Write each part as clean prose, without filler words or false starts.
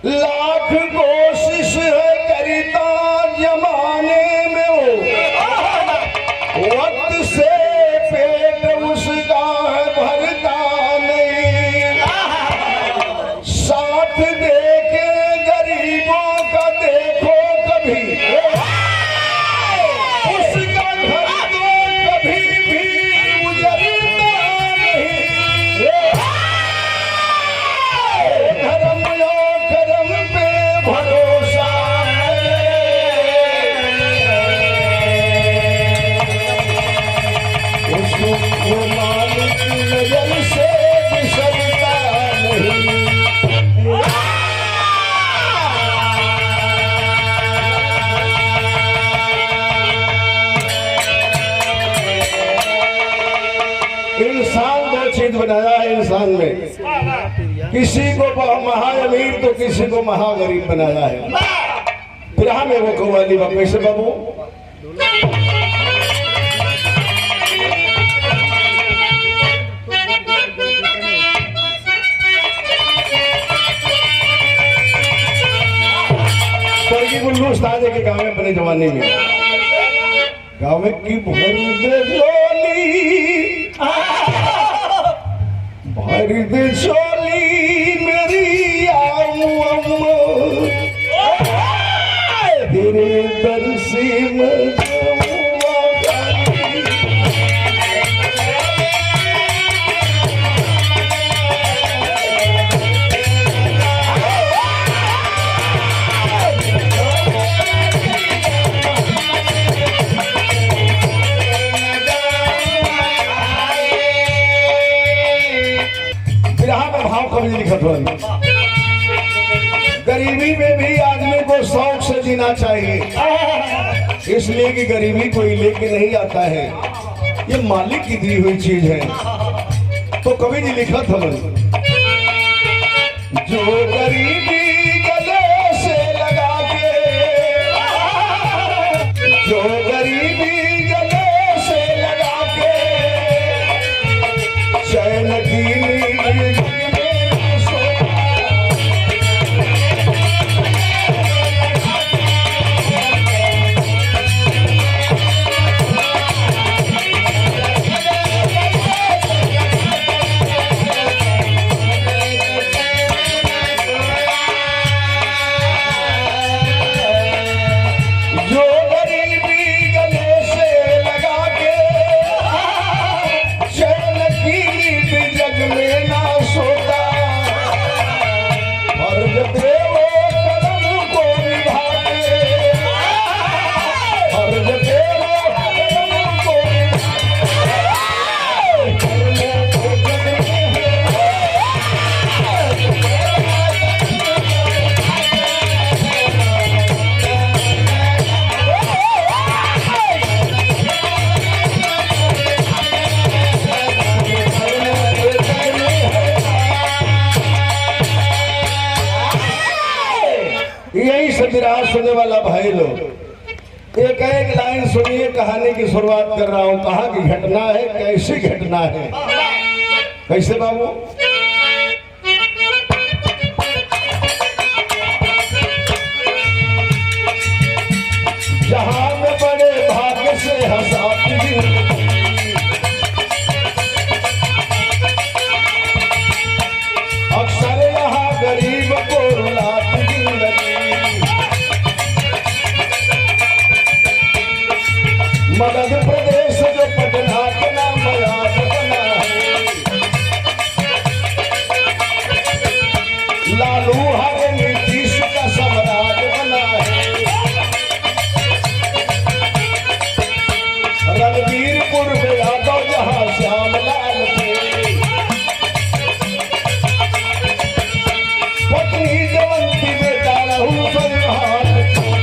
लाख कोशिश है करता जमाने में वो, वक्त से पेट उसका है भरता नहीं। साथ देके गरीबों का देखो कभी, उसका घर तो कभी भी उजड़ता नहीं। धर्म या कर्म पे भरोसा उसको मालिक नजर से बिसरता नहीं। इंसान दो चीज बनाया है इंसान में, किसी को महाअमीर तो किसी को महागरीब बनाया है। फिर हम एगो कव्वाली बा कैसे बाबू, स्वर्गीय गुल्लू उस्ताद के गाँव में अपने जवानी में, गाँव में की भर दे झोली, भर दे झोली मेरी आऊं अम्मा, तेरे दर से मैं जाऊंगा। भाव कभी लिखत हो, गरीबी में भी आदमी को शौक से जीना चाहिए, इसलिए कि गरीबी कोई लेके नहीं आता है, ये मालिक की दी हुई चीज है। तो कभी जी लिखत हो, जो गरीबी गले से लगा के, जो गरीबी गले से लगा के चैन की सुनने वाला भाई लोग, एक एक लाइन सुनिए, कहानी की शुरुआत कर रहा हूं। कहाँ की घटना है, कैसी घटना है, कैसे बाबू, जहां में बड़े भाग्य से हंसाती अक्सर यहाँ गरीब को रुलाती मध्य प्रदेश जो पटना के नाम याद बना है, लालू हरे नीतीश का सम्राट बना है, रणबीरपुर में यादव जहां श्याम लाल थे, पत्नी जवंती बेटा रहू सरिहान थे।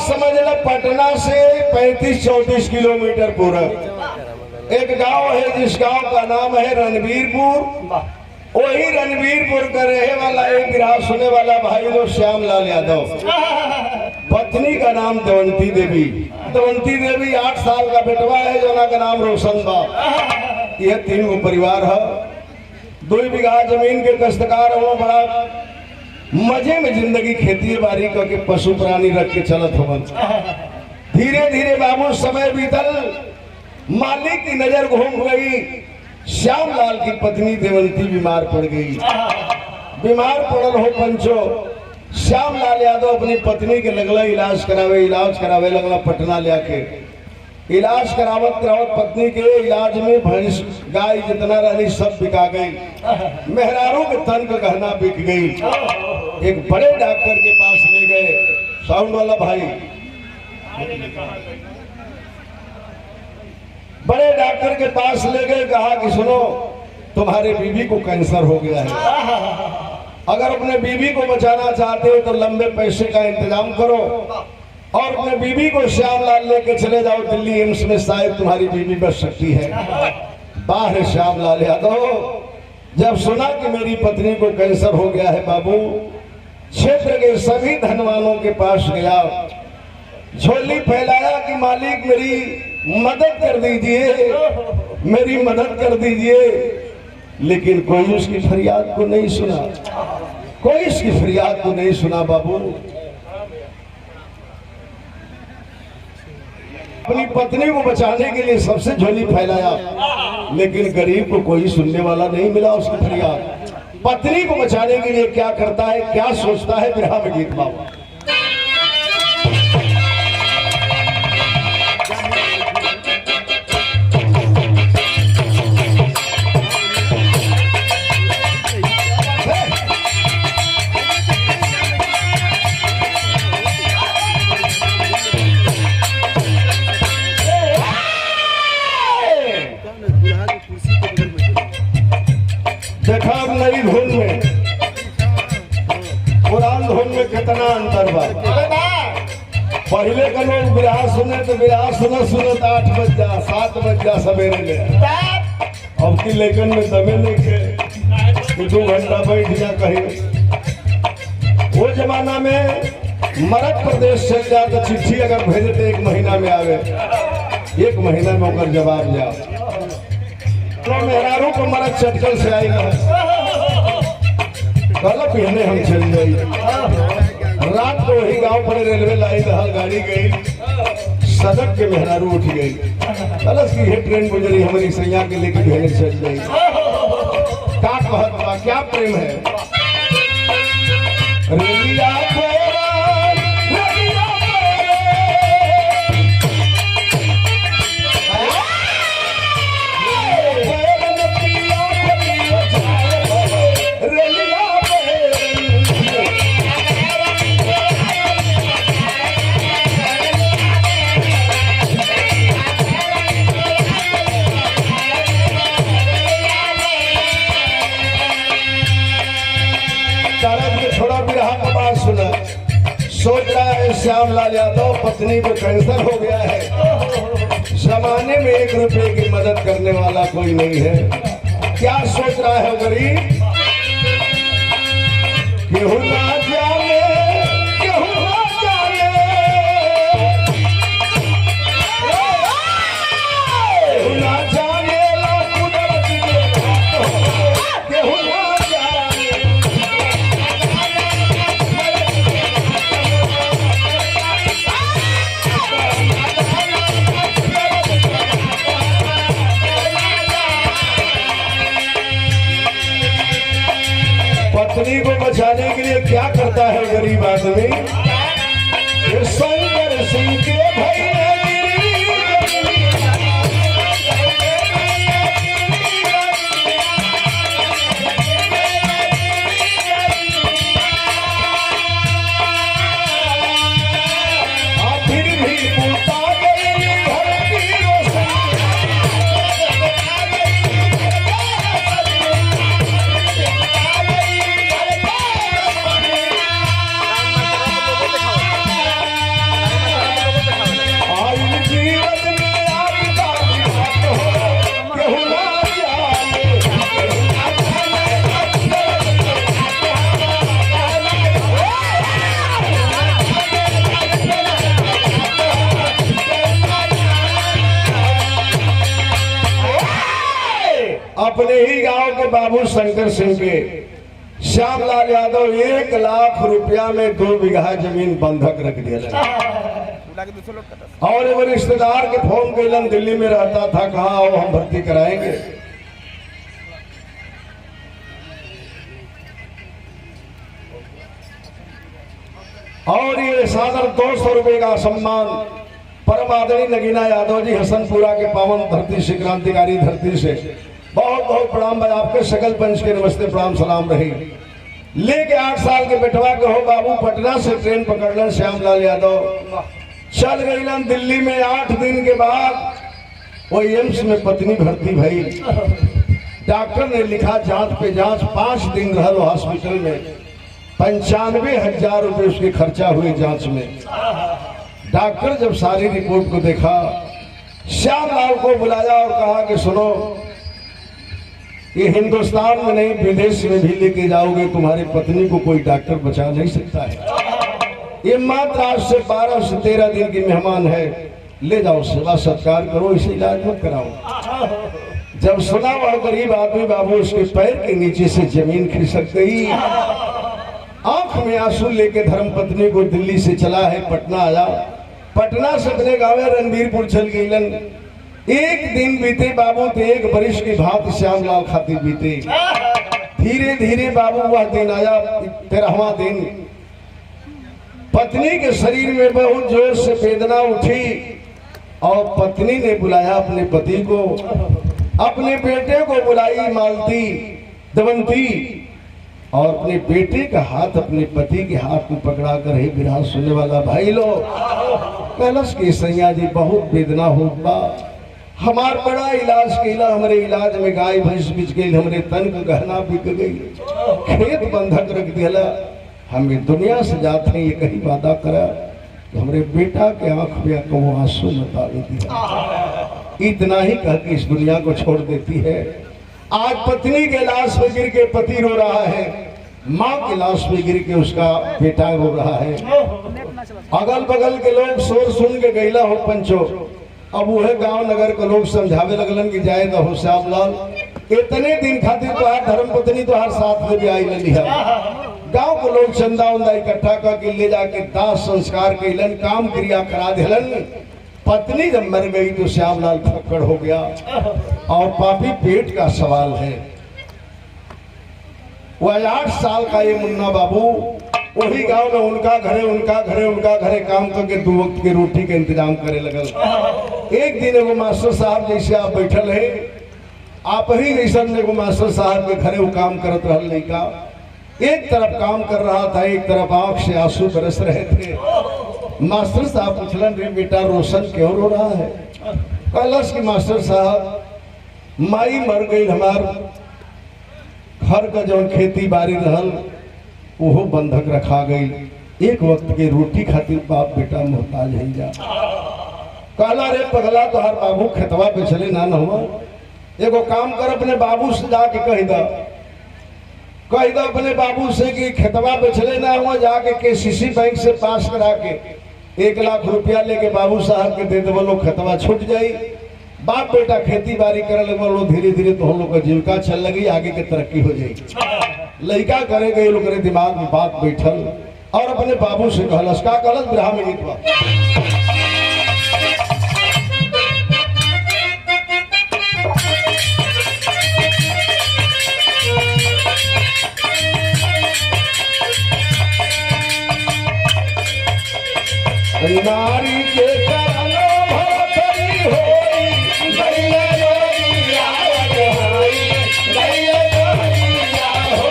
समझ लो, पटना से 35-34 किलोमीटर पूरब एक गांव है, जिस गांव का नाम है रणबीरपुर। वही रणबीरपुर का रहने वाला एक गिराज सुनने वाला भाई जो श्यामलाल यादव, पत्नी का नाम दवंती देवी। दवंती देवी 8 साल का बेटवा है, जो का नाम रोशन बा। यह 3 गो परिवार है। 2 बीघा जमीन के दस्तकार हो, बड़ा मजे में जिंदगी खेती बाड़ी करके पशु प्राणी रख के चलत हो। धीरे धीरे बाबू समय बीतल, मालिक की नजर घूम गई। श्यामलाल की पत्नी देवंती बीमार पड़ गई। बीमार पड़ल हो पंचो, श्यामलाल यादव अपनी पत्नी के लगला इलाज करावे लगला पटना लेके। इलाज करावत पत्नी के इलाज में भैंस गाय जितना रही सब बिका गई। मेहरारू के तन का गहना बिक गई। एक बड़े डॉक्टर के पास ले गए। साउंड वाला भाई, बड़े डॉक्टर के पास ले गए, कहा कि सुनो तुम्हारे बीवी को कैंसर हो गया है, अगर अपने बीवी को बचाना चाहते हो तो लंबे पैसे का इंतजाम करो और अपने बीवी को श्यामलाल लेके चले जाओ दिल्ली एम्स में, शायद तुम्हारी बीवी बच सकती है। बाहर श्यामलाल यादव जब सुना कि मेरी पत्नी को कैंसर हो गया है, बाबू क्षेत्र के सभी धनवानों के पास गया, झोली फैलाया कि मालिक मेरी मदद कर दीजिए, मेरी मदद कर दीजिए। लेकिन कोई उसकी फरियाद को नहीं सुना, कोई इसकी फरियाद को नहीं सुना। बाबू अपनी पत्नी को बचाने के लिए सबसे झोली फैलाया, लेकिन गरीब को कोई सुनने वाला नहीं मिला उसकी फरियाद। पत्नी को बचाने के लिए क्या करता है, क्या सोचता है, बिरहा में गीत बाबू। देखा अब नई धुन में पुरान धुन में कितना अंतर बा। पहले का लोग बिरहा सुने तो बिरहा सुनत 8 बज जा 7 बज जा सवेरे ले। अब की लेकिन में दमे नहीं के 2 घंटा बैठ जा कहीं। वो जमाना में मरद प्रदेश चल जा तो चिट्ठी अगर भेजे तो 1 महीना में आवे, 1 महीना में होकर जवाब जा। तो मेहरारू को मरद चटकल से आई ना, कल पहने हम चल गई। रात को वही गांव पर रेलवे लाइन रहल, गाड़ी गई, सड़क के मेहरारू उठ गई। कलश की है ट्रेन गुजरी, हमारी सैया के लेके भेने चल गई। क्या कहत, क्या प्रेम है। रेलिया सोच रहा है श्यामलाल यादव पत्नी को कैंसर हो गया है, जमाने में 1 रुपए की मदद करने वाला कोई नहीं है। क्या सोच रहा है गरीब, केहू ना जाने, केहू ना जाने, केहू ना जाने ला कुदरत के केहू ना पत्नी को बचाने के लिए क्या करता है गरीब आदमी। शंकर सिंह के भैया बाबू शंकर सिंह के श्यामलाल यादव 1 लाख रुपया में 2 बीघा जमीन बंधक रख दिया। और एगो रिश्तेदार के फोन कैलन, दिल्ली में रहता था, कहा आओ हम भर्ती कराएंगे। और ये सादर 200 रुपए का सम्मान परम आदरणीय नगीना यादव जी हसनपुरा के पावन धरती से, क्रांतिकारी धरती से बहुत बहुत प्रणाम भाई। आपके सकल पंच के नमस्ते प्रणाम सलाम रही। लेके 8 साल के बेटवा के हो बाबू पटना से ट्रेन पकड़लन श्यामलाल यादव, चल गईलन दिल्ली में। 8 दिन के बाद वो एम्स में पत्नी भर्ती भई। डॉक्टर ने लिखा जांच पे जांच, 5 दिन रहल हॉस्पिटल में, 95,000 रुपए उसके खर्चा हुए जांच में। डॉक्टर जब सारी रिपोर्ट को देखा, श्यामलाल को बुलाया और कहा कि सुनो, ये हिंदुस्तान में नहीं विदेश में भी लेके जाओगे, तुम्हारी पत्नी को कोई डॉक्टर बचा नहीं सकता है। ये मात्र आज से 12 से 13 दिन की मेहमान है, ले जाओ सेवा सत्कार करो, इसे इलाज मत कराओ। जब सुना वह गरीब आदमी बाबू, उसके पैर के नीचे से जमीन खिसक गई। आंख में आंसू लेके धर्मपत्नी को दिल्ली से चला है, पटना आया। पटना से अपने गाँव रणबीरपुर चल गईलन। 1 दिन बीते बाबू तो 1 वर्ष की भांति श्यामलाल खातिर बीते। धीरे धीरे बाबू वह दिन आया, 13वां दिन। पत्नी के शरीर में बहुत जोर से वेदना उठी और पत्नी ने बुलाया अपने पति को, अपने बेटे को बुलाई मालती दमंती, और अपने बेटे का हाथ अपने पति के हाथ में पकड़ा कर, हे विरहा सुनने वाला भाई लो, कहलस की सैया जी बहुत वेदना होत बा, हमार बड़ा इलाज कैला, हमारे इलाज में गाय भैंस बिक गई, हमारे तन को गहना बिक गई, खेत बंधक रख दिया, हमें दुनिया से जाते हैं, ये कहीं वादा करा कि हमारे बेटा के आंख में को आंसू न डाल दिया। इतना ही कह के इस दुनिया को छोड़ देती है। आज पत्नी के लाश में गिर के पति रो रहा है, माँ के लाश में गिर के उसका बेटा रो रहा है। अगल बगल के लोग शोर सुन के गईला हो पंचो। अब वह गांव नगर के लोग समझावे लगलन कि जाए हो श्यामलाल, इतने दिन खातिर तो हर धर्म पत्नी तो हर साथ में भी आई लली है। गांव के लोग चंदा उंदा इकट्ठा करके ले जाके दाह संस्कार कैलन, काम क्रिया करा दिलन। पत्नी जब मर गई तो श्यामलाल फक्कड़ हो गया। और पापी पेट का सवाल है। वह 8 साल का ये मुन्ना बाबू वही गांव में उनका घरे काम करके 2 वक्त की रोटी का इंतजाम करे लगल। एक दिन एगो मास्टर साहब जैसे आप बैठल है, आप ही जैसा एगो मास्टर साहब के घरे वो काम करत रहल लड़का, एक तरफ काम कर रहा था, एक तरफ आंख से आंसू बरस रहे थे। मास्टर साहब पूछलन, रे बेटा रोशन क्यों रो रहा है? कहलस कि मास्टर साहब माई मर गई, हमार घर का जो खेती बाड़ी रहल वो बंधक रखा गई, एक वक्त के रोटी खातिर बाप बेटा मोहताज है जा। कहला रे पगला तो हर बाबू खेतवा पे चले ना हुआ, एगो काम कर अपने बाबू से जाके कह दो अपने बाबू से कि खेतवा पे चले ना हुआ, जाके केसीसी बैंक से पास करा के 1 लाख रुपया लेके बाबू साहब के दे दो, खेतवा छूट जाई, बाप बेटा खेती बाड़ी करे लगे, धीरे धीरे तो हम लोग का जीविका चल लगी, आगे की तरक्की हो जाएगी। लड़का करे गए लोग दिमाग में बात बैठल और अपने बाबू से कहलस, का कहलस बिरहा में गीत बा, नारी के कानो भतरी होई, गैया योगिया होई, गैया योगिया हो,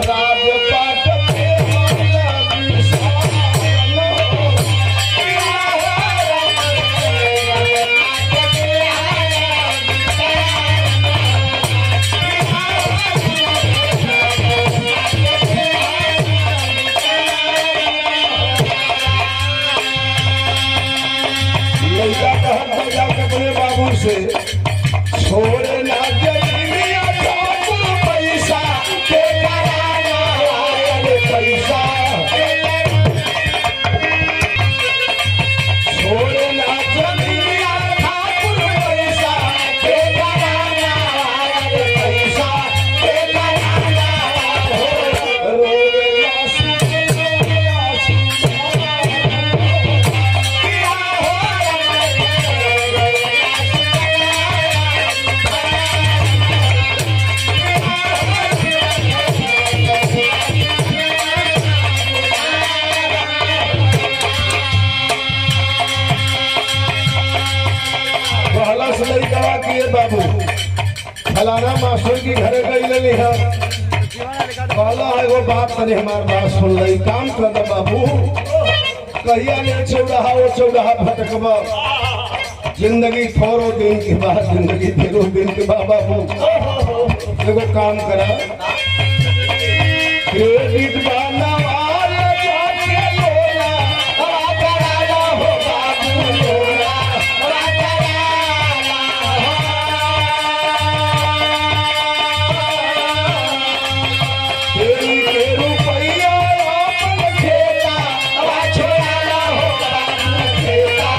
राजपाट पे माला विसानो, फलाना मास्टर की घरे गई ले कहला एगो बात तनी हमार बात सुन ले, काम कर दे बाबू, कहिया ले चौराहा वो चौराहा भटकबा, जिंदगी थोड़ो दिन के बाद, जिंदगी ढेरो दिन के बाद बाबू एगो काम करा, क्रेडिट बनवाले जाके लोला, राजा राजा हो बाबू लोला, राजा राजा तेरी के रुपया अपन खेला, छोड़ा हो बाबू खेला,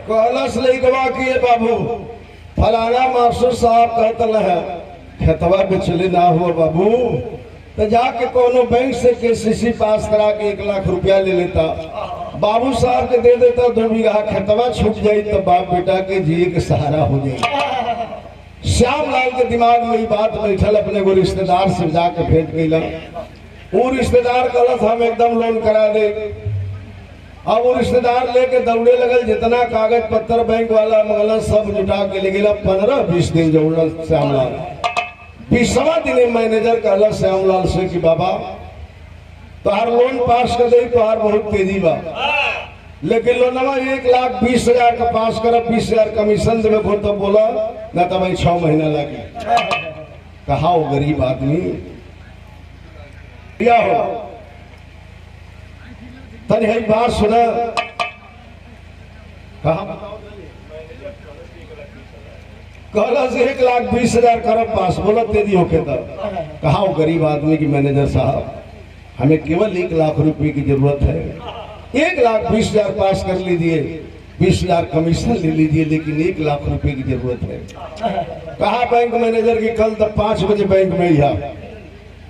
कहलस लइकवा किए बाबू फलाना मास्टर साहब कहतल है खेतवा बेचले ना हो बाबू, तो जाके कोनो बैंक से केसीसी पास करा के 1 लाख रुपया ले लेता, बाबू साहब के दे देता, 2 बीघा खेतवा छूट जाई तो बाप बेटा के जिए के सहारा हो जाए। श्यामलाल के दिमाग में ये बात बैठल, अपने को रिश्तेदार से जाके भेंट कैला, वो रिश्तेदार कहलत हम एकदम लोन करा दे। अब वो रिश्तेदार लेके दौड़े लगल, जितना कागज पत्तर बैंक वाला मंगल सब जुटा के ले गया। 15-20 दिन जोड़ल श्यामलाल। 20वां दिन मैनेजर कहला श्यामलाल से कि बाबा तोहार लोन पास कर दे, तोहार बहुत तेजी बा, लेकिन लोनवा 1,20,000 का पास कर, 20,000 कमीशन देवे को, तो बोला न तो भाई 6 महीना लगे। कहा वो गरीब आदमी क्या हो, तनी है बात सुना, कहला से 1,20,000 करब पास, बोला तेजी होके तब। कहा वो गरीब आदमी की मैनेजर साहब हमें केवल 1 लाख रुपए की जरूरत है, 1,20,000 पास कर लीजिए, 20,000 कमीशन ले लीजिए, लेकिन 1 लाख रुपए की जरूरत है। कहा बैंक मैनेजर की कल तक 5 बजे बैंक में ही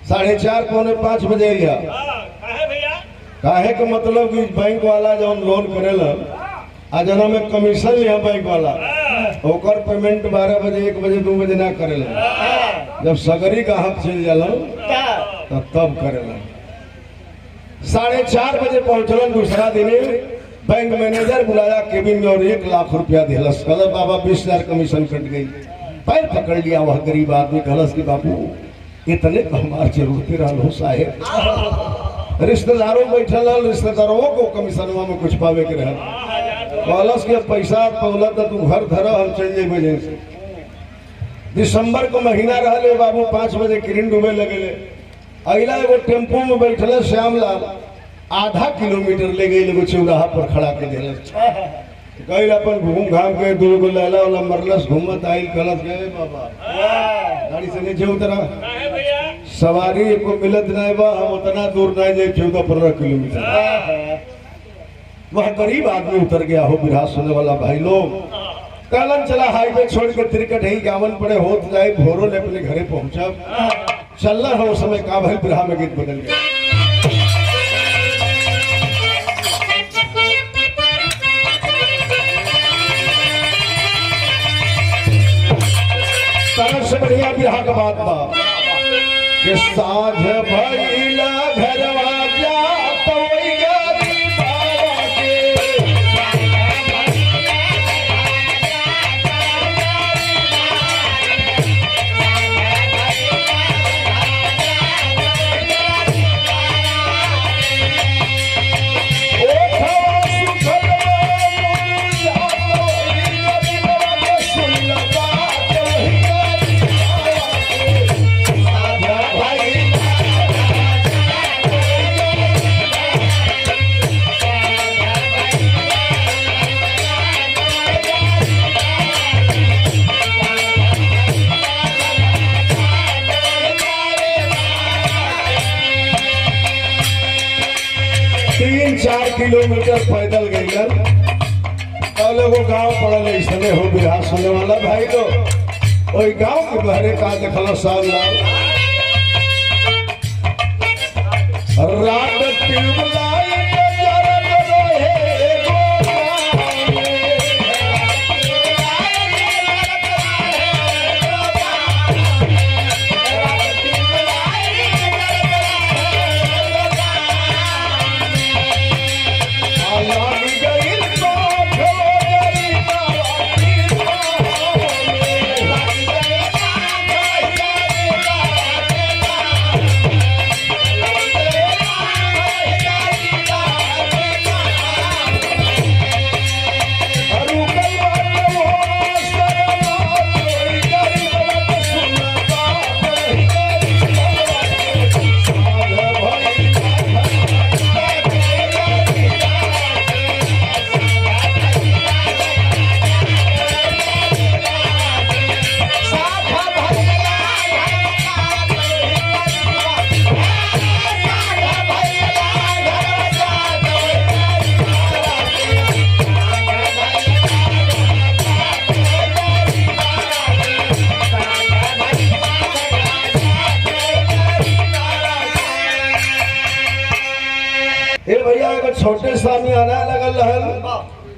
4:30 पौने 5 बजे काहे के मतलब कि बैंक वाला जब लोन करेला आ जना में कमीशन लिया बैंक वाला, ओकर पेमेंट 12 बजे 1 बजे 2 बजे ना करेला, जब सगरी का हक चल जाला तब करेला। 4:30 बजे पहुंचलन दूसरा दिन, बैंक मैनेजर बुलाया केबिन में और 1 लाख रुपया दिलस। कहल बाबा 20,000 कमीशन कट गई। पैर पकड़ लिया वह गरीब आदमी, कहलस कि बाबू इतने तो हमार जरूरत रहा हो साहेब, रिश्तेदारों बैठल, रिश्तेदारों को कमीशनवा में कुछ पावे के रहे, कहलस के पैसा पौला तो तू घर धरा, हम चल जेबे। दिसंबर को महीना रहे बाबू, 5 बजे किरण डूबे लगे। अगला एगो टेम्पो में बैठल श्यामलाल, आधा किलोमीटर ले गई, एगो चौराहा पर खड़ा के दिलस। गई अपन घूम घाम के 2 गो लैला वाला मरलस, घूमत आई, कहलस गए बाबा गाड़ी से नीचे उतरा, सवारी को मिलत नहीं बा, हम उतना दूर नहीं जाए, 14-15 किलोमीटर। वह गरीब आदमी उतर गया हो। बिरहा सुनने वाला भाई लोग, कहलन चला हाईवे छोड़ के तिरकट ही 51 पड़े होत जाए, भोरो ले अपने घरे पहुंचा। चलना है उस समय का भाई बिरहा में गीत बदल गया। तरफ से बढ़िया बिरहा का बात बा कि साझ भइला घरवा जा तो किलोमीटर पैदल गईलन। और लोगों गाँव पड़ल ऐसे हो बिहार सुनने वाला भाई लोग वही गाँव के बहरे का देखल सामलाल रात ट्यूबलाइट जरत रहे छोटे सामी आना लगल रहल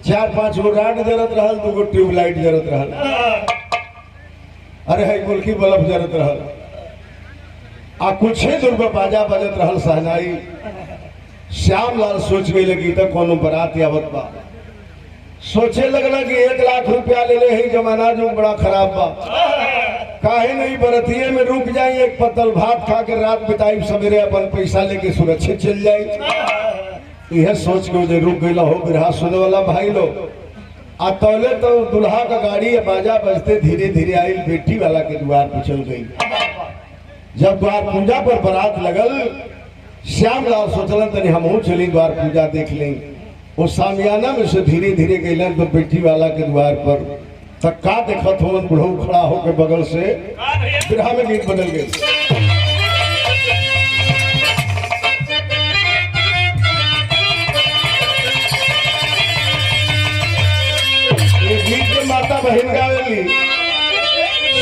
4-5 गो राड जरत रहल 2 गो ट्यूबलाइट जरत रहल। अरे है गोलकी बल्ब जरत रहल आ कुछ ही दूर पर बाजा बजत रहल सहनाई। श्यामलाल सोच गई लगी तो कोनो बरात आवत बा। सोचे लगला कि 1 लाख रुपया ले ले ही जमाना जो बड़ा खराब बा काहे नहीं बरतिये में रुक जाए एक पतल भात खा के रात बिताई सवेरे अपन पैसा लेके सुरक्षित चल जाए। यह सोच के जो रुक गई हो बिरहा सुने वाला भाई लोग आ तौले तो दुल्हा का गाड़ी या बाजा बजते धीरे धीरे आई बेटी वाला के द्वार पर चल गई। जब द्वार पूजा पर बारात लगल श्यामलाल सोचलन तनी हमहू चली द्वार पूजा देख लें। वो सामियाना में से धीरे धीरे गईलन तो बेटी वाला के द्वार पर तक का देखत हो बुढ़ऊ खड़ा होकर बगल से बिरहा में गीत बदल गए। गीत के माता बहन गावेली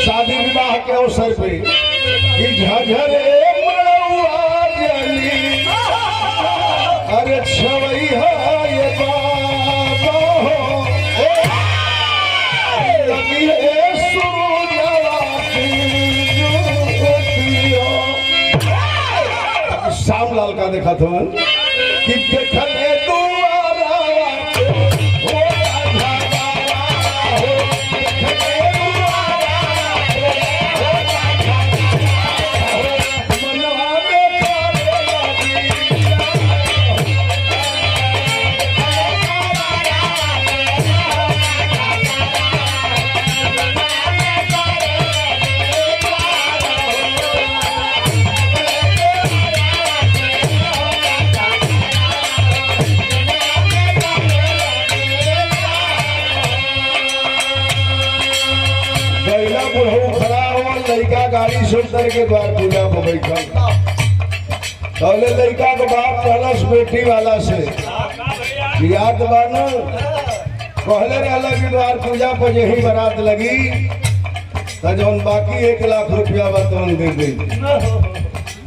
शादी विवाह के अवसर पे कि झझरे मड़ुआ जली अरे छवैया ये बाबा हो लगी है सूरजवा की ज्योतिया। श्यामलाल का देखा था कि देखले लड़का गाड़ी सुंदर के द्वार पूजा में बैठल। पहले लड़का के बाप कहलस बेटी वाला से याद बानो कहले रहला कि द्वार पूजा पर यही बारात लगी तो जौन बाकी 1 लाख रुपया बतौन दे दे।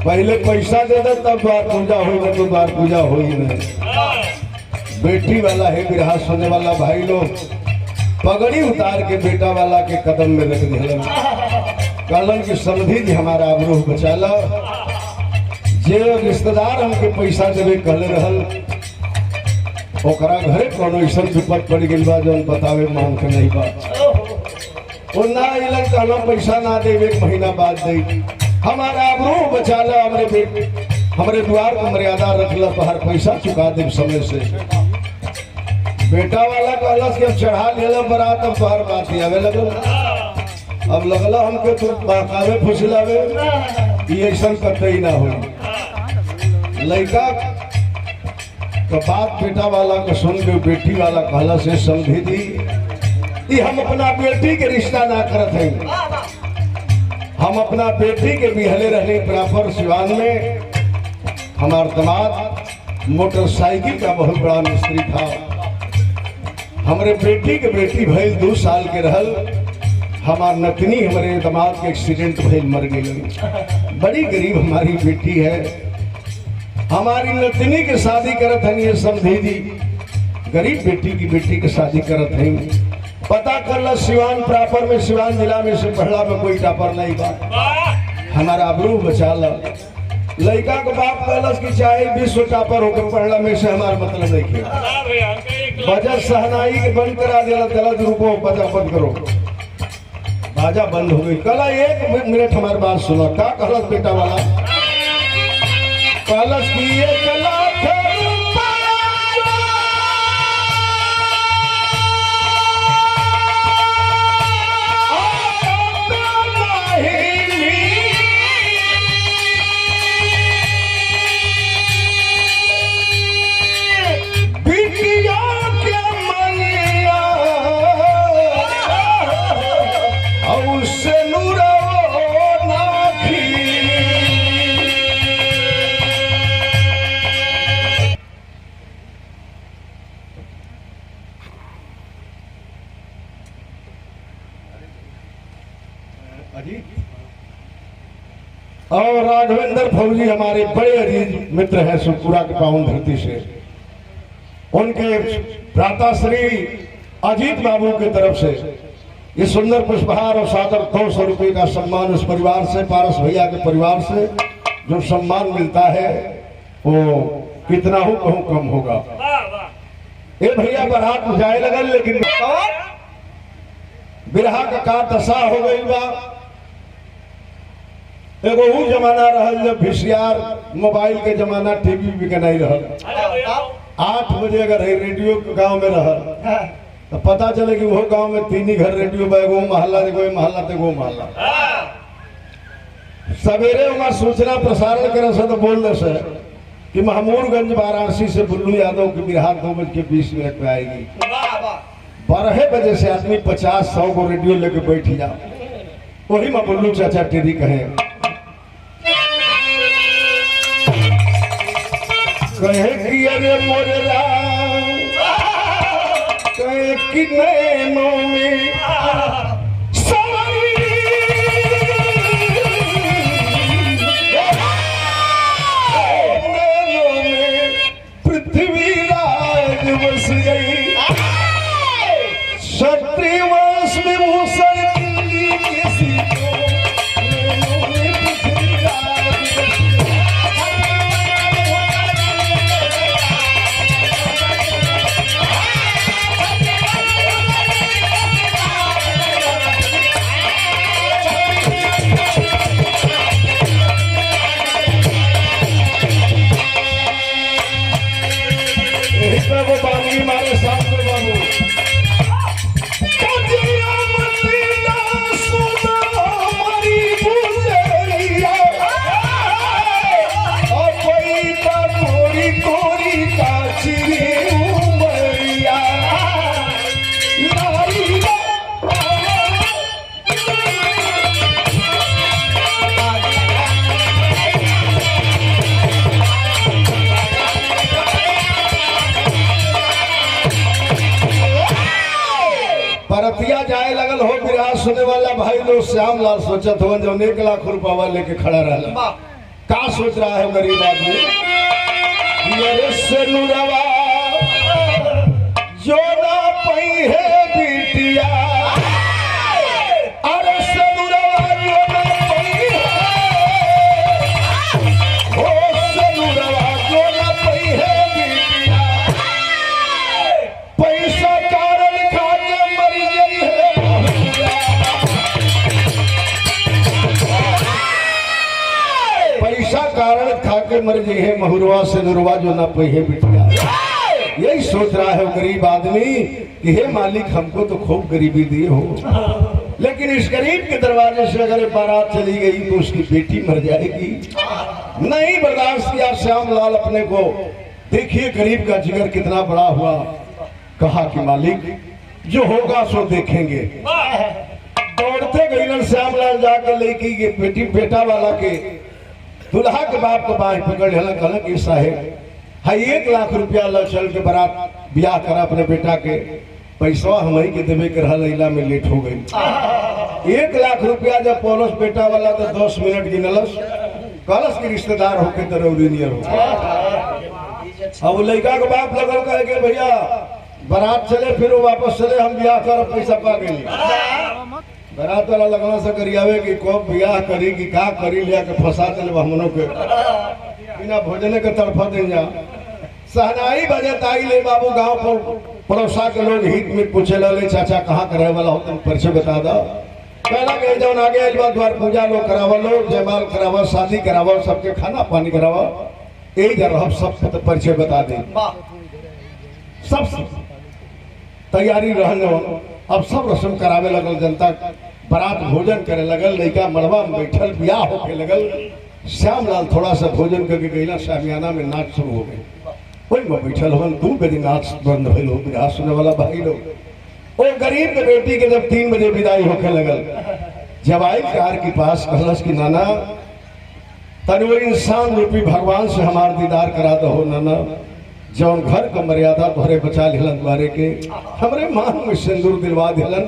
पहले पैसा दे दे तब द्वार पूजा हुई न तो द्वार पूजा हुई नहीं। बेटी वाला है बिरहा सुनने वाला भाई लोग पगड़ी उतार के बेटा वाला के कदम में रख दिलन। कहलन कि समझी जी हमारा आबरूह बचाला जे रिश्तेदार हमके पैसा देवे कहले रहल ओकरा घरे कोनो ऐसा विपद पड़ गई बा जौन बतावे मांग के नहीं बा वो ना इलन कहना पैसा ना दे 1 महीना बाद दे। हमारा आबरूह बचाला हमरे द्वार को मर्यादा रखला तो हर पैसा चुका दे समय से। बेटा वाला कहलस कि अब चढ़ा लेला बरात अब बार बात आवे लगल। अब लगला हमके तो बहकावे फुसलावे ये ऐसा करते ही ना हो। लड़का का बात बेटा वाला का सुन के बेटी वाला कहला से समझी दी हम अपना बेटी के रिश्ता ना करत है। हम अपना बेटी के बिहले रहने बराबर सिवान में हमार दामाद मोटरसाइकिल का बहुत बड़ा मिस्त्री था। हमारे बेटी के बेटी भइल 2 साल के रहल, हमार नतनी हमारे दामाद के एक्सीडेंट भइल मर गई। बड़ी गरीब हमारी बेटी है। हमारी नतनी के शादी करत हन ये समझी जी, गरीब बेटी की बेटी के शादी करत हैं। पता कर ला सिवान प्रॉपर में, सिवान जिला में से पहला में कोई टापर नहीं बा। हमारा आबरू बचा ला। लड़का को बाप कहलस कि चाहे 20 टापर होकर पढ़ला में से हमारा मतलब नहीं किया। बजट सहनाई के बंद करा दिया, गलत रुको बजा बंद करो, बाजा बंद हो गई। कल 1 मिनट हमारी बात सुनो। क्या कहलस बेटा वाला? कहलस कि ये कला और राघवेंद्र फौजी हमारे बड़े अजीज मित्र हैं सुखपुरा के पावन धरती से। उनके भ्राताश्री अजीत बाबू की तरफ से ये सुंदर पुष्पहार और सादर 200 रुपये का सम्मान उस परिवार से, पारस भैया के परिवार से जो सम्मान मिलता है वो कितना हो कहूँ कम होगा। ये भैया बारात जाए लगल, लेकिन बिरहा का दशा हो गई बा। एगो वो जमाना रहल जब वीसीआर मोबाइल के जमाना, टीवी भी नहीं रहल। 8 बजे अगर रेडियो गांव में रहल तो पता चले कि वो गांव में 3 ही घर रेडियो बा, एगो मोहल्ला एगो मोहल्ला एगो मोहल्ला। सवेरे वहां सूचना प्रसारण करे से तो बोल दे से कि महमूदगंज वाराणसी से बुल्लू यादव की बिरहा 2:20 पे आएगी। 12 बजे से आदमी 50-100 को रेडियो लेके बैठ जा, वही में बुल्लू चाचा टेरी कहे कि अरे मोरे राम कहे कि नैनों में नैनों में पृथ्वी राज बस गई। क्षत्रियवंश में भूषण दिल्ली के सीधों नैनों में पृथ्वी राज वो बांगी मारे सामने बाबू परतिया जाए लगल हो। बिरहा सुने वाला भाई लोग श्याम लाल सोचत हो जो 1 लाख रुपया लेके खड़ा रहा। का सोच रहा है गरीब आदमी? ये से नुरवा जो ना पई है बिटिया, अरे से नुरवा जो ना पई है, हो से नुरवा जो ना पई है बिटिया, पैसा कारण खा के मरी गई है। पैसा कारण खा के मर गई है महुरवा से नुरवा जो ना पई है बिटिया। यही सोच रहा है गरीब आदमी कि हे मालिक हमको तो खूब गरीबी दिए हो, लेकिन इस गरीब के दरवाजे से अगर बारात चली गई तो उसकी बेटी मर जाएगी। नहीं बर्दाश्त किया श्याम लाल अपने को। देखिए गरीब का जिगर कितना बड़ा हुआ। कहा कि मालिक जो होगा सो देखेंगे। दौड़ते गई श्याम लाल जाकर लड़की के बेटी बेटा वाला के दुल्हा के बाप को बाँह पकड़ कहला कि साहेब है 1 लाख रुपया ल चल के बारात ब्याह करा अपने बेटा के, पैसा हम ही के देवे के रहल इला में लेट हो गई। 1 लाख रुपया जब पौलस बेटा वाला तो 10 मिनट गिनलस, कहलस के रिश्तेदार होके दरौरी नियर हो। अब लड़का के बाप लगल कहे के भैया बारात चले फिर वो वापस चले, हम ब्याह कर पैसा पा गई। बारात वाला लगना से करियावे कि कब ब्याह करी कि का करी, लिया के फंसा दिल हमनों के बिना भोजन के तड़फा दे जा। सहनाई बजत आई ले बाबू, गांव पर पड़ोसा के लोग हित में पूछे लगे चाचा कहाँ के रहे वाला हो, तुम परिचय बता दो। पहला के जौन आगे आइल बा द्वार पूजा लोग करावल, लोग जयमाल करावल, शादी करावल, सबके खाना पानी करावल, एक जगह सब परिचय बता दे। सब तैयारी रहने, अब सब रस्म करावे लगल, जनता बारात भोजन करे लगल, लड़का मड़वा में बैठल ब्याह होके लगल। श्यामलाल थोड़ा सा भोजन करके गईला, शामियाना में नाच शुरू हो गई। वही में बैठल हवन 2 बजे नाच बंद भइल हो, बिरहा सुने वाला भाई लोग। वो गरीब के बेटी के जब 3 बजे विदाई होके लगल, जब आई कार के पास कहलस कि नाना तनि वो इंसान रूपी भगवान से हमार दीदार करा दो नाना, जौन घर का मर्यादा तोहरे बचा लेलन द्वारे के, हमरे मांग में सिंदूर दिलवा दिलन,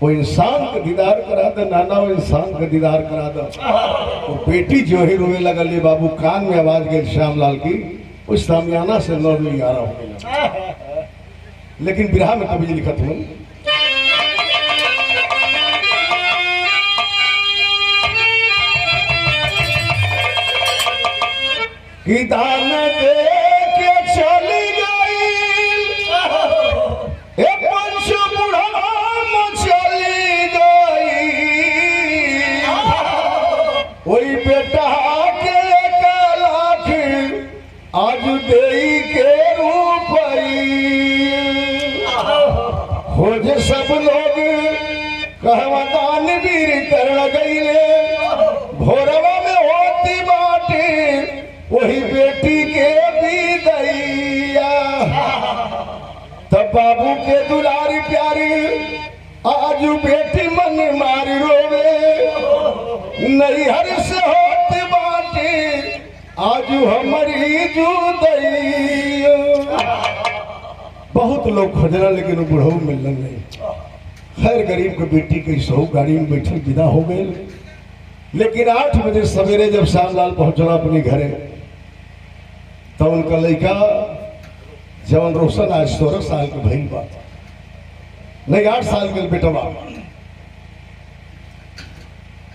वो इंसान का दीदार करा दे नाना, वो इंसान का दीदार करा दे। वो बेटी जो ही रोने लगल, ये बाबू कान में आवाज गई श्यामलाल की, उस सामियाना से नॉर्मली आ रहा हो। लेकिन बिरहा में कभी लिखत हूँ कि दान दे के चली गई, एक पंच बुढ़ा चली गई, वही बेटा के 1 लाख आज दे के रुपई, खोज सब लोग कहवा दानवीर कर गईले, भोरवा में होती बाटे वही बेटी के विदैया। तब बाबू के दुलारी प्यारी आज बेटी मन मारी रोवे, नैहर से होती बाटे आज हमारी जुदैया। बहुत लोग खोजना लेकिन बुढ़ऊ मिलन नहीं। खैर गरीब के बेटी के सौ गाड़ी में बैठे विदा हो गए। लेकिन 8 बजे सवेरे जब श्यामलाल पहुंचना अपने घरे, तो उनका लड़का जवन रोशन आज 16 साल के भइल बा, नहीं 8 साल के बेटवा,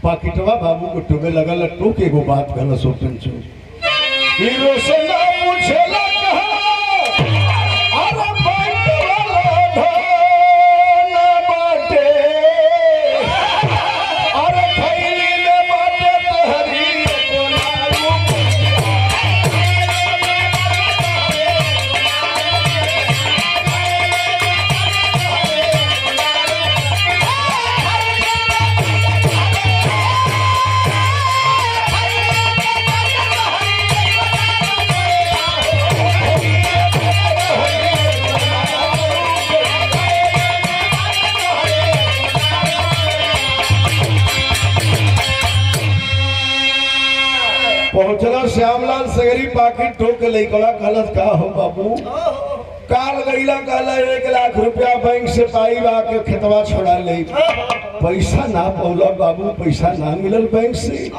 पाकिटवा बाबू को टोबे लगल, टोके को बात कहना सोचन छो रोशन पूछेला पहुंचला श्यामलाल सगरी पाकिट ठोक लइकवा कहलत का हो बाबू, काल गईला कहला 1 लाख रुपया बैंक से पाई बा के खेतवा छोड़ा ले, पैसा ना पौला बाबू, पैसा ना मिलल बैंक से।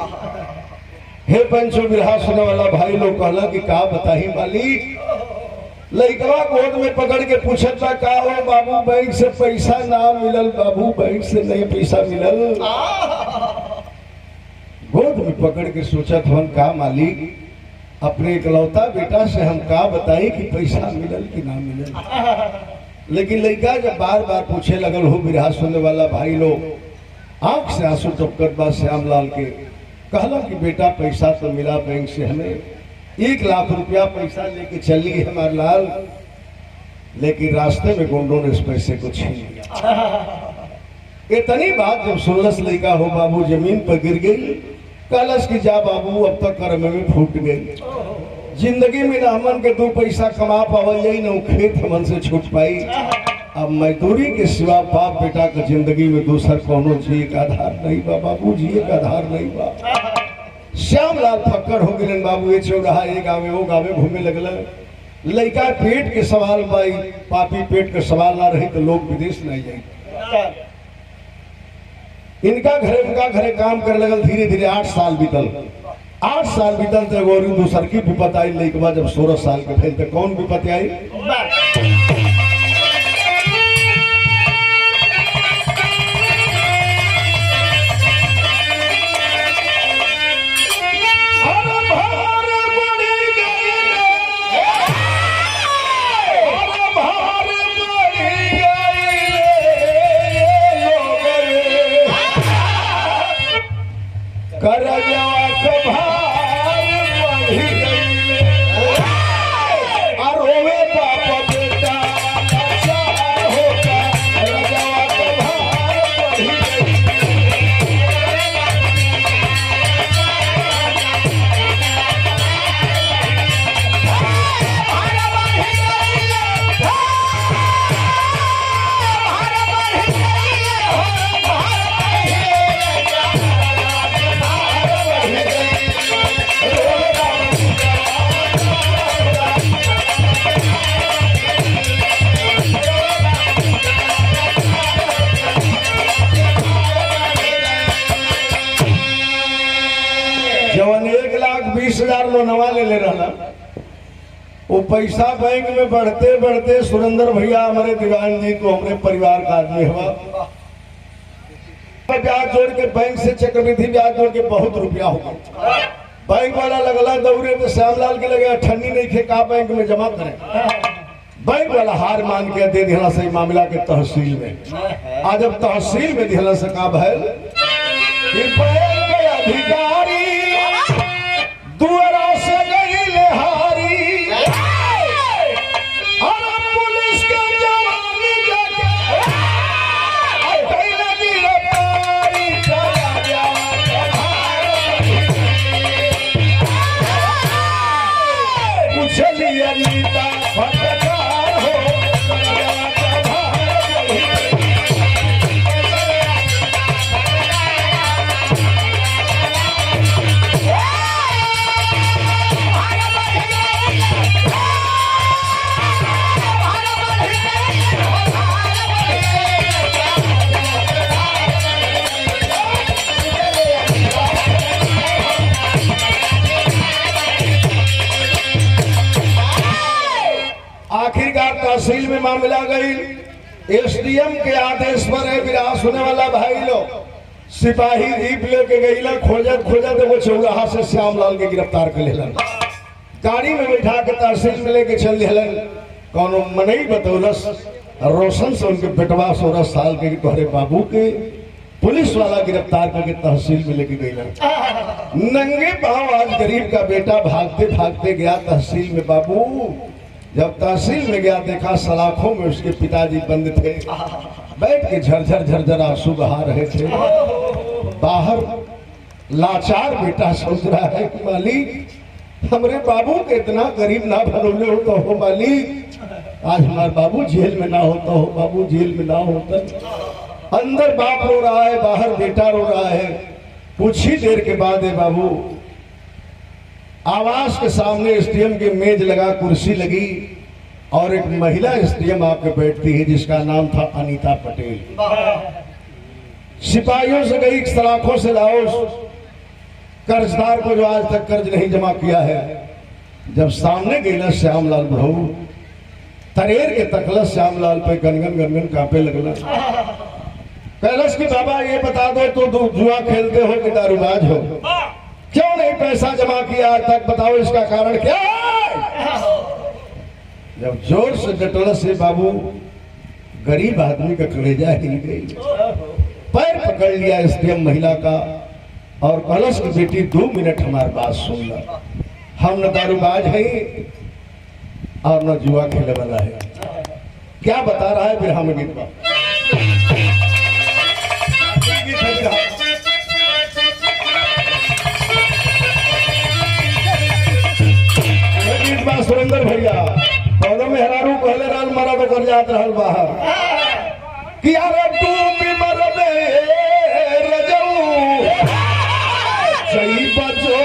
हे पंचो बिरहा सुने वाला भाई लोग कहला कि का बताही मालिक, लइकवा गोद में पकड़ के पूछत बा का हो बाबू, बैंक से पैसा ना मिलल बाबू, बैंक से नहीं पैसा मिलल। गोद में पकड़ के सोचा था का मालिक, अपने इकलौता बेटा से हम का बताई कि पैसा मिलल कि ना मिलल। लेकिन लड़का जब बार बार पूछे लगल हो, बिरहा सुनने वाला भाई लोग आंख से आंसू टपकत बा श्यामलाल के, कहला कि बेटा पैसा तो मिला बैंक से, हमें 1 लाख रुपया पैसा लेके चली हमार लाल, लेकिन रास्ते में गुंडों ने इस पैसे को छीन लिया। इतनी बात जब सुनलस लड़का हो बाबू जमीन पर गिर गई, कहलस कि जा बाबू अब तक कर्म में फूट गई, जिंदगी में न हमन के 2 पैसा कमा पावल जाई, न खेत हमन से छूट पाई। अब मजदूरी के सिवा बाप बेटा का जिंदगी में दूसर कोनो जिए का आधार नहीं बा बाबू, जिए का आधार नहीं बा। श्यामलाल फक्कड़ हो गए बाबू, ये चौराहा ये गावे वो गावे घूमे लगल, लड़का पेट के सवाल भाई, पापी पेट के सवाल ना रही तो लोग विदेश नहीं जाए। इनका घरे काम करे लगल। धीरे धीरे 8 साल बीतल। 8 साल बीतल तो एगो दूसर की विपत आई। लड़का जब 16 साल के भेल तो कौन विपत आई? जवन 1,20,000 लोनवा ले रहा, वो पैसा बैंक में बढ़ते बढ़ते सुरेंद्र भैया हमारे दीवान जी को हमारे परिवार का आदमी हुआ, ब्याज जोड़ के बैंक से चक्रवृद्धि ब्याज जोड़ के बहुत रुपया हो गया। बैंक वाला लगला दौड़े तो श्यामलाल के लगे अठन्नी नहीं थे का बैंक में जमा करें। बैंक वाला हार मान के दे दिला से मामला के तहसील में। आज जब तहसील में दिला से का भैल कि बैंक के अधिकारी दुआरा से गई लेहारी और पुलिस के जवान जाके कैला गिरफ्तारी चला गया। पूछलिए नीता फटकार हो आखिरकार तहसील में मामला गई। एसडीएम के आदेश पर है विरास होने वाला भाई लोग सिपाही जीप लेके गई। खोजत खोजत वो चौराहा से श्यामलाल के गिरफ्तार कर लेलन। गाड़ी में बैठा के तहसील में लेके चल दिलन। कौन मनई बतौलस रोशन से उनके बेटवा 16 साल के तुम्हारे बाबू के पुलिस वाला गिरफ्तार करके तहसील में लेके गई। नंगे पांव आज गरीब का बेटा भागते भागते गया तहसील में। बाबू जब तहसील में गया देखा सलाखों में उसके पिताजी बंद थे, बैठ के झरझर झरझर आंसू बहा रहे थे। बाहर लाचार बेटा सोच रहा है कि मालिक हमारे बाबू के इतना गरीब ना बनौले हो तो हो मालिक, आज हमारे बाबू जेल में ना होता हो, बाबू जेल में ना होता। अंदर बाप रो रहा है, बाहर बेटा रो रहा है। कुछ ही देर के बाद है बाबू आवास के सामने एसडीएम की मेज लगा, कुर्सी लगी और एक महिला एसडीएम आके बैठती है जिसका नाम था अनीता पटेल। सिपाहियों से गई सलाखों से लाओ कर्जदार को जो आज तक कर्ज नहीं जमा किया है। जब सामने गई ना श्यामलाल बहू तरेर के तकला श्यामलाल पे गनगन गनगन कांपे लगला। कैलाश की बाबा ये बता दो तो जुआ खेलते हो कि दारूबाज हो, क्यों नहीं पैसा जमा किया आज तक, बताओ इसका कारण क्या है? जब जोर से डटला से बाबू गरीब आदमी का कलेजा हिल गई। पैर पकड़ लिया एसडीएम महिला का और कलश की बेटी 2 मिनट हमारी बात सुन ला। हम न दारूबाज है और न जुआ खेले वाला है। क्या बता रहा है बिरहा में गीत सुरेंद्र भैया पौधों में हरारू पहले राल मारा तो कर जात रहल बाहर कि अरे तू भी मरबे रजऊ सही बचो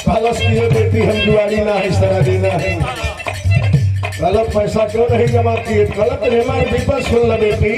कलश किए बेटी हम जुआरी ना है सरा देना है गलत पैसा क्यों नहीं जमा किए गलत हमारे विपद सुन ल बेटी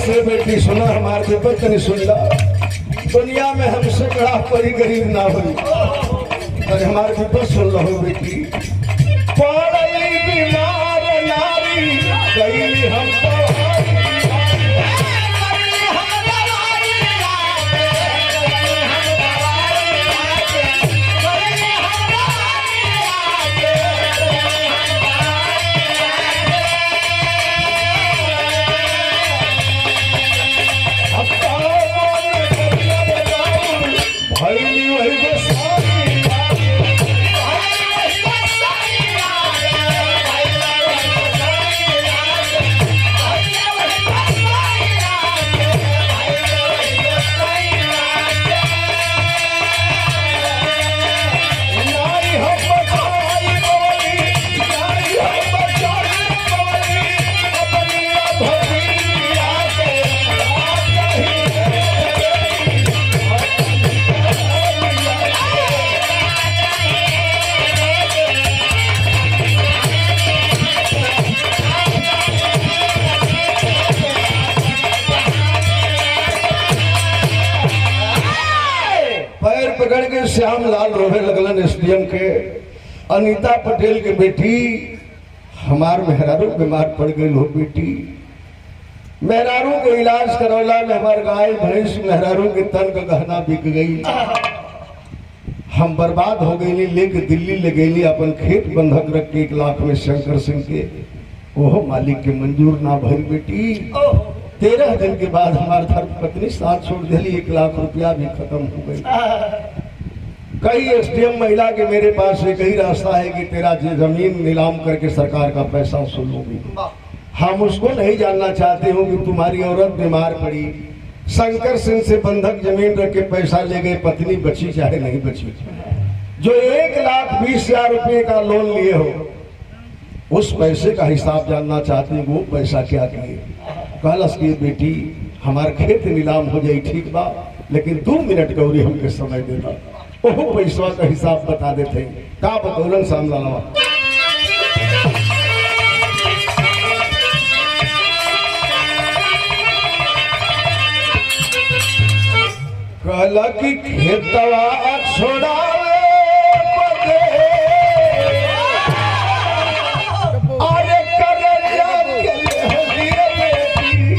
से बेटी सुना हमारे विपद नहीं सुन ला दुनिया में हमसे बड़ा कोई गरीब ना हुई और हमारे विपद सुन लो बेटी पड़ली बीमार नारी गई हम पकड़ के श्याम लाल रोहे लगलन एसडीएम के अनीता पटेल के बेटी हमार मेहरारू बीमार पड़ गई हो बेटी मेहरारू के इलाज करौला में हमार गाय भैंस मेहरारू के तन का गहना बिक गई हम बर्बाद हो गई लेके दिल्ली ले गई अपन खेत बंधक रख के 1 लाख में शंकर सिंह के ओहो मालिक के मंजूर ना भइल बेटी 13 दिन के बाद हमारे धर्म पत्नी साथ छोड़ दिली 1 लाख रुपया भी खत्म हो गई कई एसडीएम महिला के मेरे पास एक ही रास्ता है कि तेरा जमीन नीलाम करके सरकार का पैसा वसूल होगी हम उसको नहीं जानना चाहते हूँ कि तुम्हारी औरत बीमार पड़ी शंकर सिंह से बंधक जमीन रख के पैसा ले गए पत्नी बची चाहे नहीं बची जो 1,20,000 रुपये का लोन लिए हो उस पैसे का हिसाब जानना चाहते हैं वो पैसा क्या किए कहलस की बेटी हमारे खेत नीलाम हो जाए ठीक बा लेकिन 2 मिनट गौरी हमके समय देना वो पैसा का हिसाब बता देते का बतौलन सामना लवा कहला कि खेतवा छोड़ावे अरे करैया के हरिया बेटी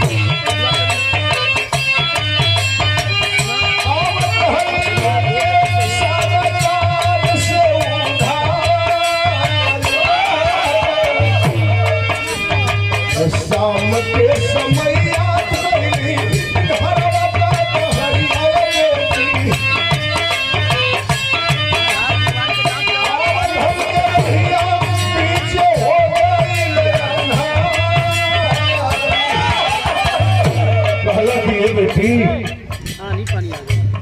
शाम के समय याद करली घरवा का हरिया बेटी और हम कहिया पीछे हो गई कहला कि ये बेटी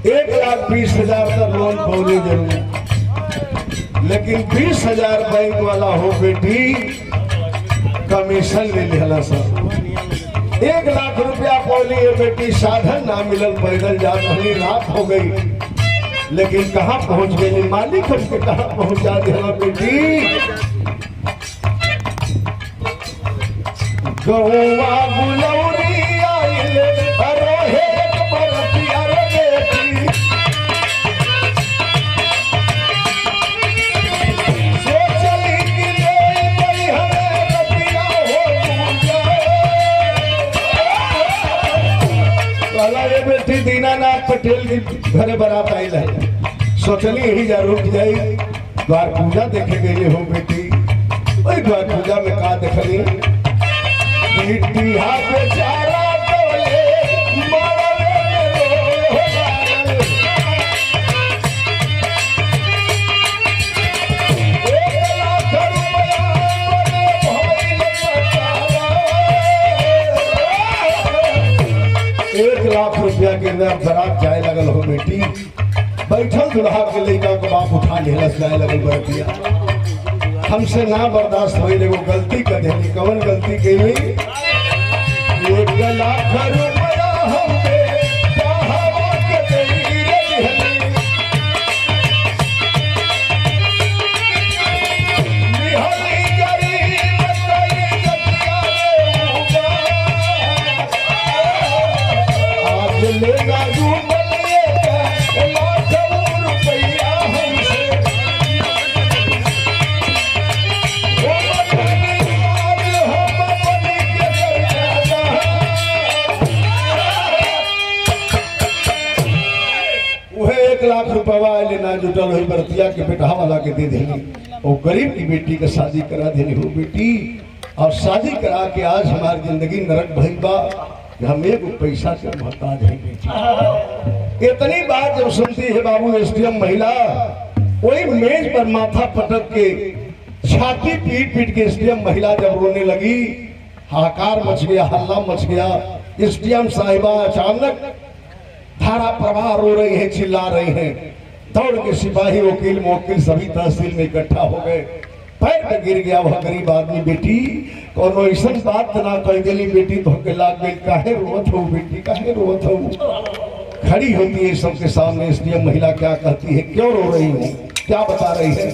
1,20,000 का लोन पौले जरूर लेकिन 20,000 बैंक वाला हो बेटी कमीशन ले लिया सर 1 लाख रुपया पौली है बेटी साधन ना मिलल पैदल जा रही रात हो गई लेकिन कहाँ पहुंच गई मालिक हमके कहाँ पहुंचा दिया बेटी गौवा गुलौरी आइल अरोहे परतिया रे बेटी सोचली कि ले गई हमें रतिया हो जाए बेटी दीनानाथ पटेल की घरे बारात आई है। सोचली यही जा रुक जाई, द्वार पूजा देखे गई हो बेटी। वही द्वार पूजा में का देखली बेटी हाथ बेचारा डोले मरले में रो जाए। 1 लाख रुपया बने भइल पटावा। 1 लाख रुपया के अंदर बारात जाए लगल हो बेटी। बैठल दुल्हा के लड़का को बाप उठा लेलस जाए लगल बरतिया। हमसे ना बर्दाश्त हुई, एगो गलती कर देनी। कौन गलती कैली? 1 लाख रुपया हमके चाहवा के देई रहली। निहली गरीब कई जतिया रे उगा। आज लेगा डूबल ये लाख रुपया हमसे। वह 1 लाख रुपया लेना जुटल हुई बरतिया के बेटा वाला के दे देनी। और गरीब की बेटी का शादी करा देनी हो बेटी। और शादी करा के आज हमारी जिंदगी नरक भइल बा कि हम एगो पैसा से मोहताज है बेटी। इतनी बात जब सुनती है बाबू एसडीएम महिला, वही मेज पर माथा पटक के छाती पीट पीट के एसडीएम महिला जब रोने लगी, हाहाकार मच गया, हल्ला मच गया। एसडीएम साहिबा अचानक धारा प्रवाह रो रही है, चिल्ला रही हैं। दौड़ के सिपाही वकील मुवक्किल सभी तहसील में इकट्ठा हो गए। पैर पे गिर गया वह गरीब आदमी। बेटी कोनो ऐसा बात ना कह देली बेटी तो के लाग गई। काहे रोवत हो बेटी, काहे रोवत हो? खड़ी होती है सबके सामने एसडीएम महिला, क्या कहती है, क्यों रो रही हो, क्या बता रही है?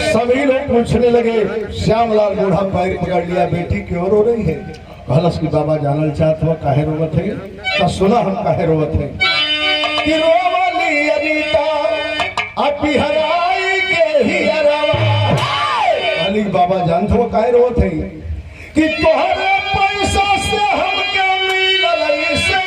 सभी लोग पूछने लगे। श्यामलाल बूढ़ा पैर पकड़ लिया, बेटी क्यों रो रही है? कहलस की बाबा जानल चाहत हुआ काहे रोवत है? तो सुना हम काहे रोवत है कि रोवली अनीता अपी हराई के ही हरावा। कहली बाबा जानत हुआ काहे रोवत है कि तोहरे पैसा से हमके मिलल से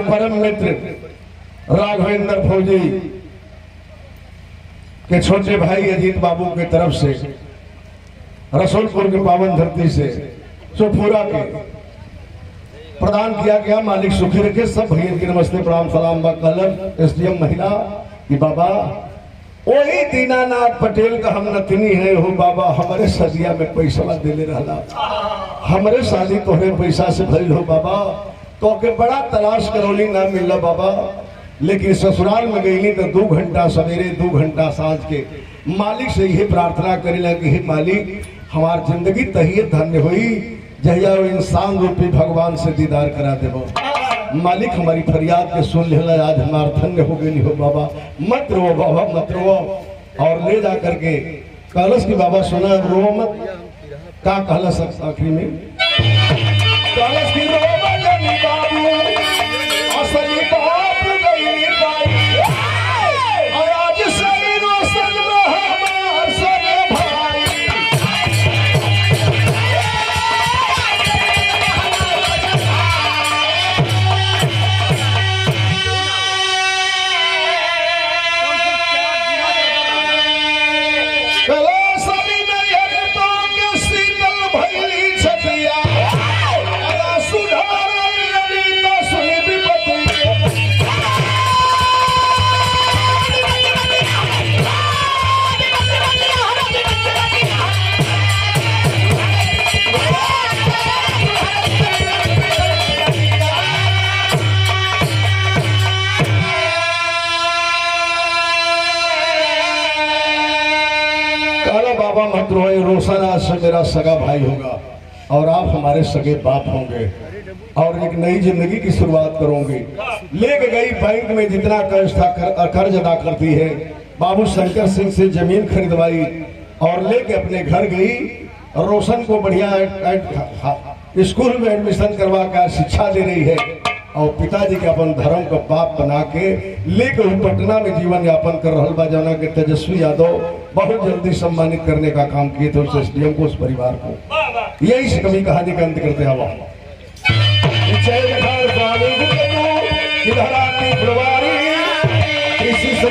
परम मित्र राघवेंद्र फौजी के छोटे भाई अजीत बाबू के तरफ से रसूलपुर के पावन धरती से सोफूरा के प्रदान किया गया। मालिक सुखी रखे। सब भैया की नमस्ते प्रणाम सलाम बा। कलर एसडीएम महिला कि बाबा वही दीनानाथ पटेल का हम नतनी है हो बाबा। हमारे सदिया में पैसा दिले रहला, हमारे शादी तोहरे पैसा से भइल हो बाबा। तो के बड़ा तलाश करौली ना मिला बाबा, लेकिन ससुराल में गईली तो 2 घंटा सवेरे 2 घंटा सांझ के मालिक से यही प्रार्थना करेला कि हे मालिक हमार जिंदगी तहिए धन्य हुई जहिया वो इंसान रूपी भगवान से दीदार करा देबो। मालिक हमारी फरियाद के सुन लेला, आज हमार धन्य हो गई हो बाबा। मत रो बाबा, मत रो। और ले जा करके कहलस की बाबा सुना रो मत। का कहलस आखिरी में? कहलस की रो बाबू असली बाप नहीं पाई। आज सही रोशन हमार सगे भाई। बाबा मत रोए, रोशन आज से मेरा सगा भाई होगा और आप हमारे सगे बाप होंगे और एक नई जिंदगी की शुरुआत करोगे। लेके गई बैंक में जितना कर्ज था कर्ज अदा करती है। बाबू शंकर सिंह से जमीन खरीदवाई और लेके अपने घर गई। रोशन को बढ़िया स्कूल में एडमिशन करवा कर शिक्षा दे रही है और पिताजी के अपन धर्म का बाप बना के लेके पटना में जीवन यापन कर रहा बा। जना के तेजस्वी यादव बहुत जल्दी सम्मानित करने का काम किए थे उस एसडीएम को, उस परिवार को। यही से कभी कहानी का अंत करते हैं। इसी से